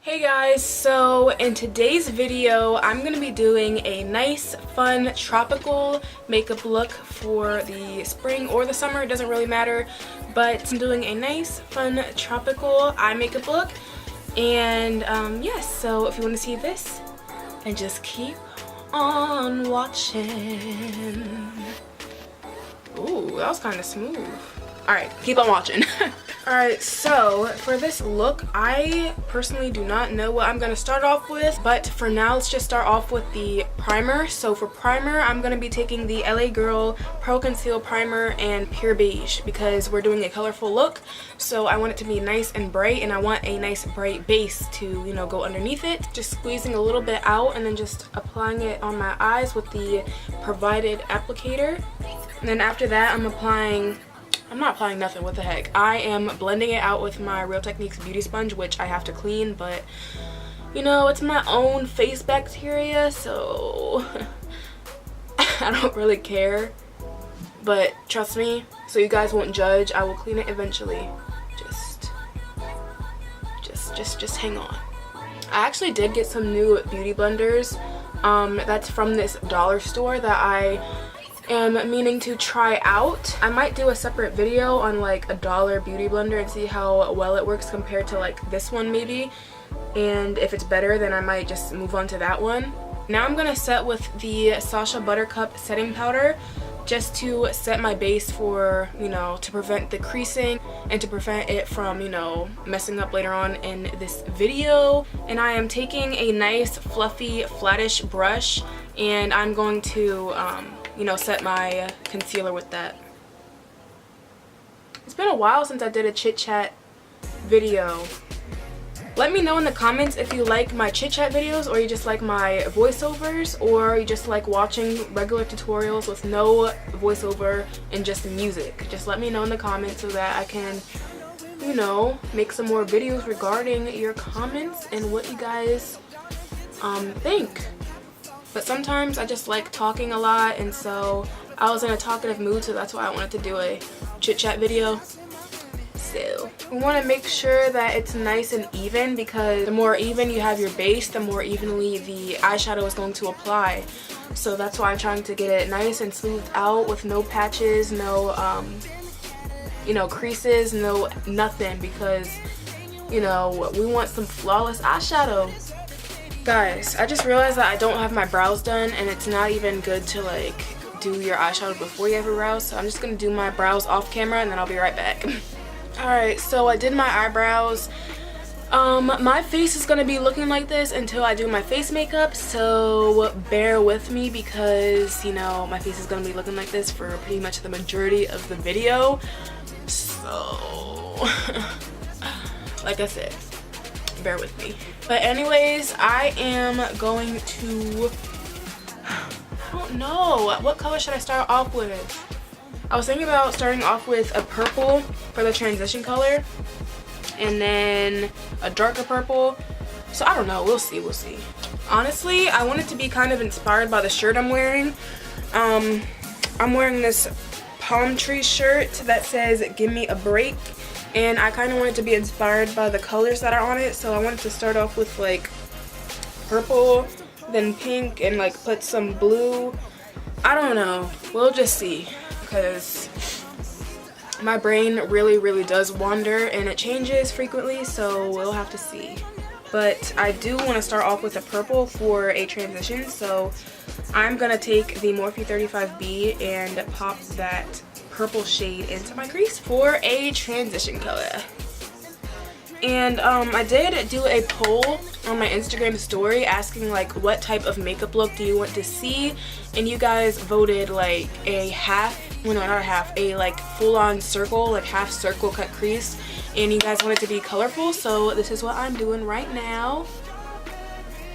Hey guys, so in today's video I'm going to be doing a nice fun tropical makeup look for the spring or the summer, it doesn't really matter, but I'm doing a nice fun tropical eye makeup look. And yes, so if you want to see this, then just keep on watching. Ooh, that was kind of smooth. Alright, keep on watching. Alright, so for this look, I personally do not know what I'm going to start off with, but for now, let's just start off with the primer. So for primer, I'm going to be taking the LA Girl Pro Conceal Primer and Pure Beige because we're doing a colorful look. So I want it to be nice and bright, and I want a nice bright base to, you know, go underneath it. Just squeezing a little bit out and then just applying it on my eyes with the provided applicator. And then after that, I'm not applying nothing, what the heck. I am blending it out with my Real Techniques beauty sponge, which I have to clean, but you know, it's my own face bacteria, so I don't really care. But trust me, so you guys won't judge, I will clean it eventually. Just hang on. I actually did get some new beauty blenders. That's from this dollar store that I am meaning to try out. I might do a separate video on like a dollar beauty blender and see how well it works compared to like this one maybe, and if it's better then I might just move on to that one. Now I'm gonna set with the Sacha Buttercup setting powder just to set my base for, you know, to prevent the creasing and to prevent it from, you know, messing up later on in this video. And I am taking a nice fluffy flattish brush and I'm going to you know, set my concealer with that. It's been a while since I did a chit chat video. Let me know in the comments if you like my chit chat videos, or you just like my voiceovers, or you just like watching regular tutorials with no voiceover and just music. Just let me know in the comments so that I can, you know, make some more videos regarding your comments and what you guys think. But sometimes I just like talking a lot, and so I was in a talkative mood, so that's why I wanted to do a chit chat video. So we want to make sure that it's nice and even, because the more even you have your base, the more evenly the eyeshadow is going to apply. So that's why I'm trying to get it nice and smoothed out with no patches, no you know, creases, no nothing, because you know, we want some flawless eyeshadow. Guys, I just realized that I don't have my brows done, and it's not even good to like do your eyeshadow before you have your brows, so I'm just gonna do my brows off camera and then I'll be right back. Alright, so I did my eyebrows. My face is gonna be looking like this until I do my face makeup, so bear with me because, you know, my face is gonna be looking like this for pretty much the majority of the video. So like I said, bear with me. But anyways, I am going to, I don't know, what color should I start off with? I was thinking about starting off with a purple for the transition color, and then a darker purple. So I don't know, we'll see. Honestly, I want it to be kind of inspired by the shirt I'm wearing. I'm wearing this palm tree shirt that says "Give me a break," and I kind of want it to be inspired by the colors that are on it, so I wanted to start off with like purple, then pink, and like put some blue. I don't know, we'll just see, because my brain really does wander and it changes frequently, so we'll have to see. But I do want to start off with a purple for a transition, so I'm gonna take the Morphe 35B and pop that purple shade into my crease for a transition color. And I did do a poll on my Instagram story asking like what type of makeup look do you want to see, and you guys voted like a half, well no, not a half, a like full-on circle, like half circle cut crease, and you guys want it to be colorful, so this is what I'm doing right now,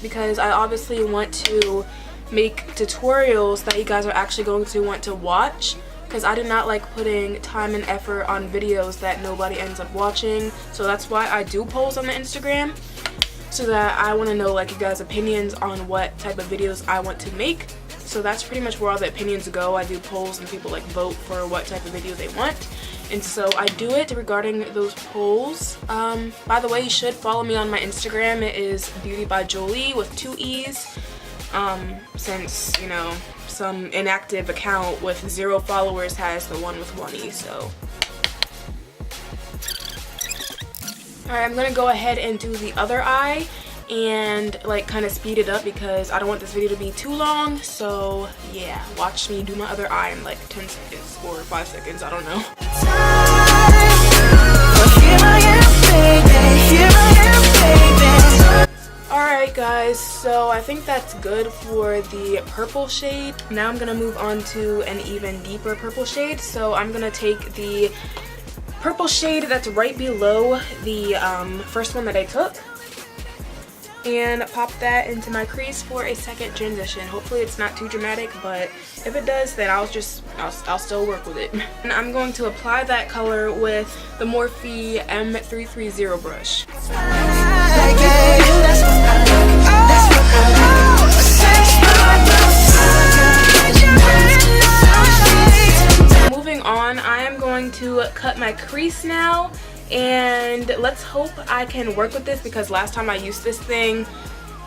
because I obviously want to make tutorials that you guys are actually going to want to watch, because I do not like putting time and effort on videos that nobody ends up watching. So that's why I do polls on the Instagram, so that I want to know like you guys' opinions on what type of videos I want to make. So that's pretty much where all the opinions go. I do polls and people like vote for what type of video they want, And so I do it regarding those polls. By the way, you should follow me on my Instagram. It is Beauty by Jolie with 2 E's. Since, you know, some inactive account with 0 followers has the one with 1 E, so. Alright, I'm gonna go ahead and do the other eye and like kind of speed it up because I don't want this video to be too long. So yeah, watch me do my other eye in like 10 seconds or 5 seconds, I don't know. Alright guys, so I think that's good for the purple shade. Now I'm gonna move on to an even deeper purple shade. So I'm gonna take the purple shade that's right below the first one that I took and pop that into my crease for a second transition. Hopefully it's not too dramatic, but if it does, then I'll still work with it. And I'm going to apply that color with the Morphe M330 brush. Moving on, I am going to cut my crease now. And let's hope I can work with this because last time I used this thing,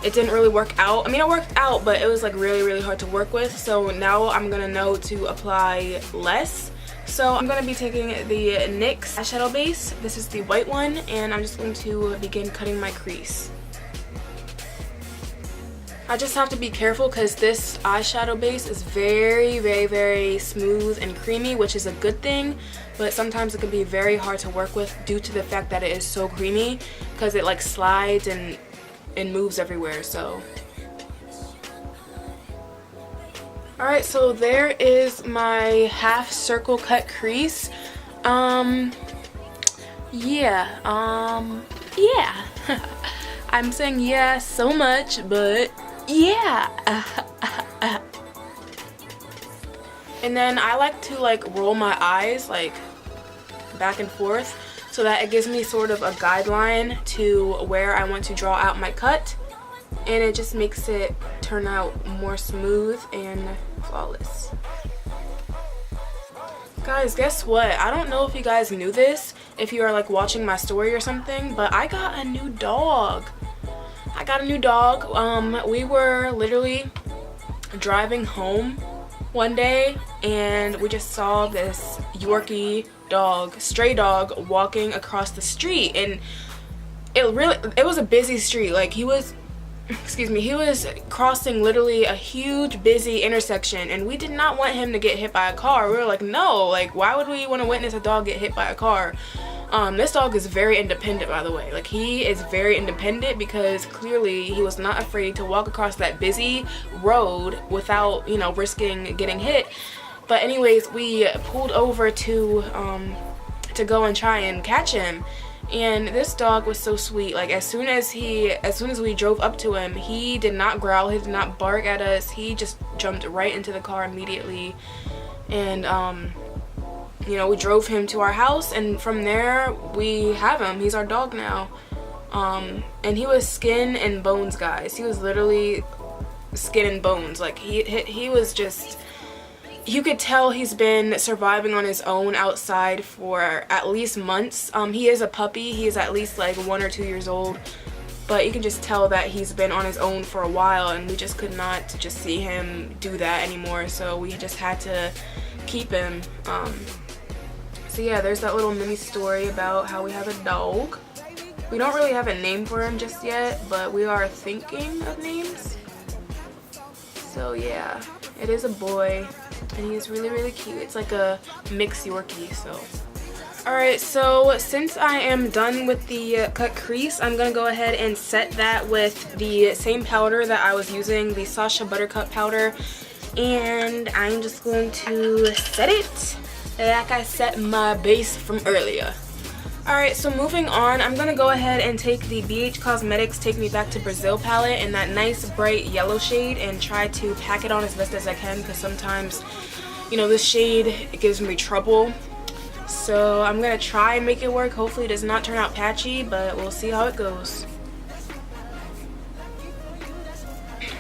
it didn't really work out. I mean, it worked out, but it was like really hard to work with. So now I'm gonna know to apply less. So I'm gonna be taking the NYX eyeshadow base. This is the white one, and I'm just going to begin cutting my crease. I just have to be careful because this eyeshadow base is very smooth and creamy, which is a good thing, but sometimes it can be very hard to work with due to the fact that it is so creamy because it like slides and moves everywhere. So alright, so there is my half circle cut crease. Yeah. I'm saying yeah so much, but yeah. And then I like to like roll my eyes like back and forth so that it gives me sort of a guideline to where I want to draw out my cut, and it just makes it turn out more smooth and flawless. Guys, guess what? I don't know if you guys knew this, if you are like watching my story or something, but I got a new dog. We were literally driving home one day and we just saw this Yorkie dog, stray dog, walking across the street, and it was a busy street. Like he was crossing literally a huge busy intersection, and we did not want him to get hit by a car. We were like, no, like why would we want to witness a dog get hit by a car? This dog is very independent, by the way. Like he is very independent because clearly he was not afraid to walk across that busy road without, you know, risking getting hit. But anyways, we pulled over to go and try and catch him. And this dog was so sweet. Like as soon as we drove up to him, he did not growl, he did not bark at us. He just jumped right into the car immediately. And you know, we drove him to our house, and from there we have him. He's our dog now. And he was skin and bones, guys. He was literally skin and bones. Like he was just, you could tell he's been surviving on his own outside for at least months. He is a puppy. He is at least like 1 or 2 years old, but you can just tell that he's been on his own for a while, and we just could not just see him do that anymore, so we just had to keep him. So yeah, there's that little mini story about how we have a dog. We don't really have a name for him just yet, but we are thinking of names. So yeah, it is a boy, and he's really cute. It's like a mixed Yorkie, so. Alright, so since I am done with the cut crease, I'm going to go ahead and set that with the same powder that I was using, the Sacha Buttercup powder. And I'm just going to set it like I set my base from earlier. Alright, so moving on, I'm going to go ahead and take the Beige Cosmetics Take Me Back to Brazil palette in that nice bright yellow shade and try to pack it on as best as I can, because sometimes, you know, this shade, it gives me trouble. So I'm going to try and make it work. Hopefully it does not turn out patchy, but we'll see how it goes.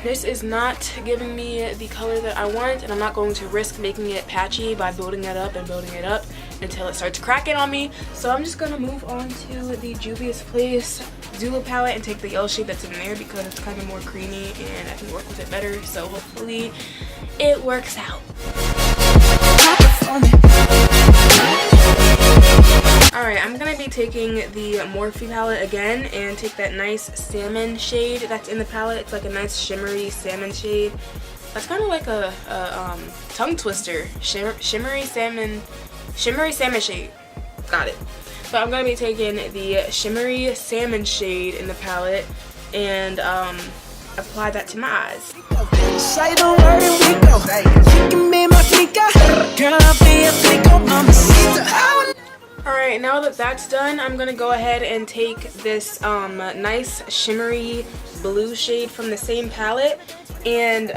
This is not giving me the color that I want, and I'm not going to risk making it patchy by building it up and building it up. until it starts cracking on me. So I'm just gonna move on to the Juvia's Place Zulu palette and take the yellow shade that's in there because it's kind of more creamy and I can work with it better. So hopefully it works out. Alright, I'm going to be taking the Morphe palette again and take that nice salmon shade that's in the palette. It's like a nice shimmery salmon shade. That's kind of like a tongue twister. Shimmery salmon shade. Got it. So I'm going to be taking the shimmery salmon shade in the palette and apply that to my eyes. Alright, now that that's done, I'm going to go ahead and take this nice shimmery blue shade from the same palette and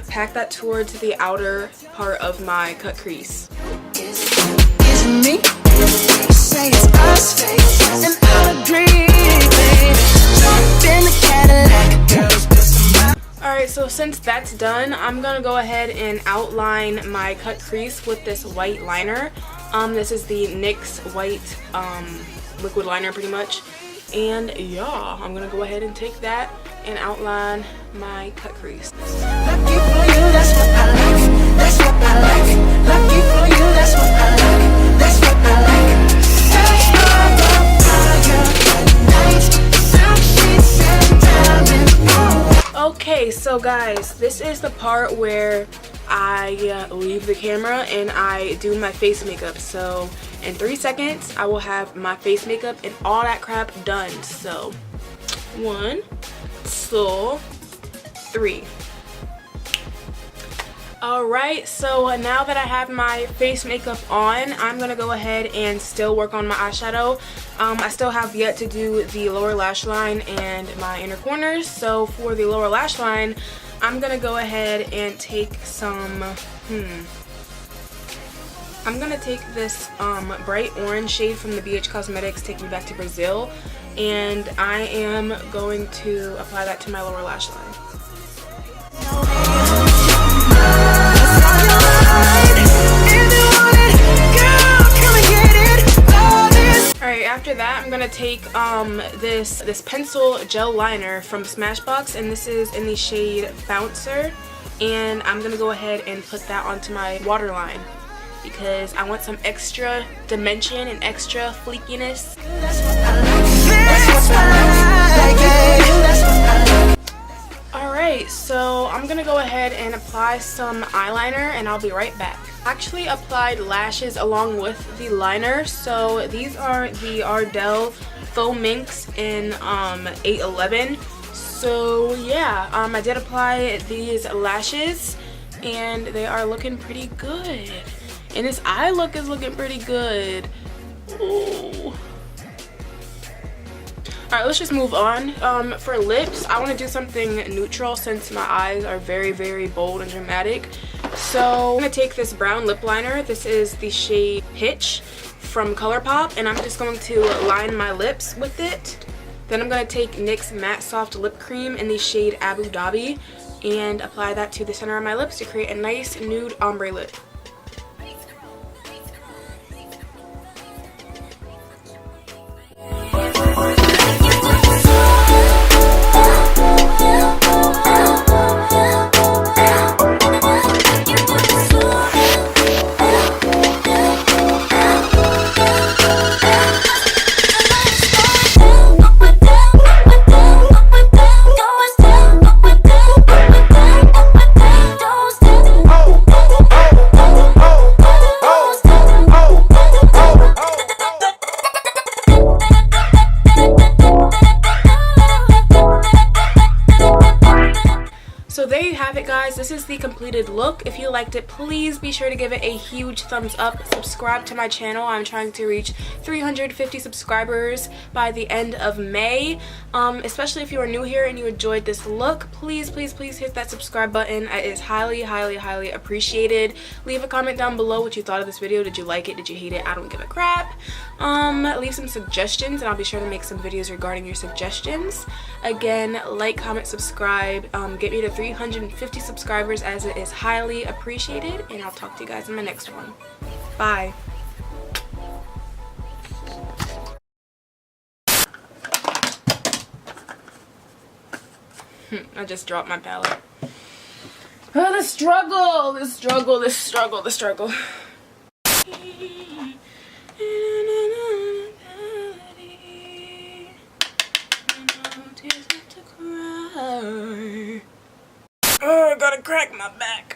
pack that towards the outer part of my cut crease. Alright, so since that's done, I'm going to go ahead and outline my cut crease with this white liner. This is the NYX White liquid liner pretty much. And yeah, I'm going to go ahead and take that and outline my cut crease. Lucky for you, that's what I like. That's what I like. Lucky for you, that's what I like. That's what I like. Okay, so guys, this is the part where I leave the camera and I do my face makeup. So in 3 seconds I will have my face makeup and all that crap done. So 1, 2, 3. Alright, so now that I have my face makeup on, I'm gonna go ahead and still work on my eyeshadow. I still have yet to do the lower lash line and my inner corners. So for the lower lash line, I'm gonna go ahead and take some, I'm gonna take this bright orange shade from the Beige Cosmetics Take Me Back to Brazil, and I am going to apply that to my lower lash line. Alright, after that I'm gonna take this pencil gel liner from Smashbox, and this is in the shade Bouncer, and I'm gonna go ahead and put that onto my waterline because I want some extra dimension and extra fleekiness. Alright, so I'm gonna go ahead and apply some eyeliner and I'll be right back. Actually applied lashes along with the liner, so these are the Ardell Faux Minks in 811. So yeah, I did apply these lashes and they are looking pretty good, and this eye look is looking pretty good. Ooh. Alright, let's just move on. For lips, I want to do something neutral since my eyes are very, very bold and dramatic. So I'm going to take this brown lip liner. This is the shade Pitch from Colourpop, and I'm just going to line my lips with it. Then I'm going to take NYX Matte Soft Lip Cream in the shade Abu Dhabi and apply that to the center of my lips to create a nice nude ombre lip. This is the completed look. If you liked it, please be sure to give it a huge thumbs up. Subscribe to my channel. I'm trying to reach 350 subscribers by the end of May. Especially if you are new here and you enjoyed this look, please hit that subscribe button. It is highly appreciated. Leave a comment down below what you thought of this video. Did you like it? Did you hate it? I don't give a crap. Leave some suggestions and I'll be sure to make some videos regarding your suggestions. Again, like, comment, subscribe. Get me to 350 subscribers as it is highly appreciated, and I'll talk to you guys in my next one. Bye. I just dropped my palette. Oh, the struggle, the struggle, the struggle, the struggle. Oh, I gotta crack my back.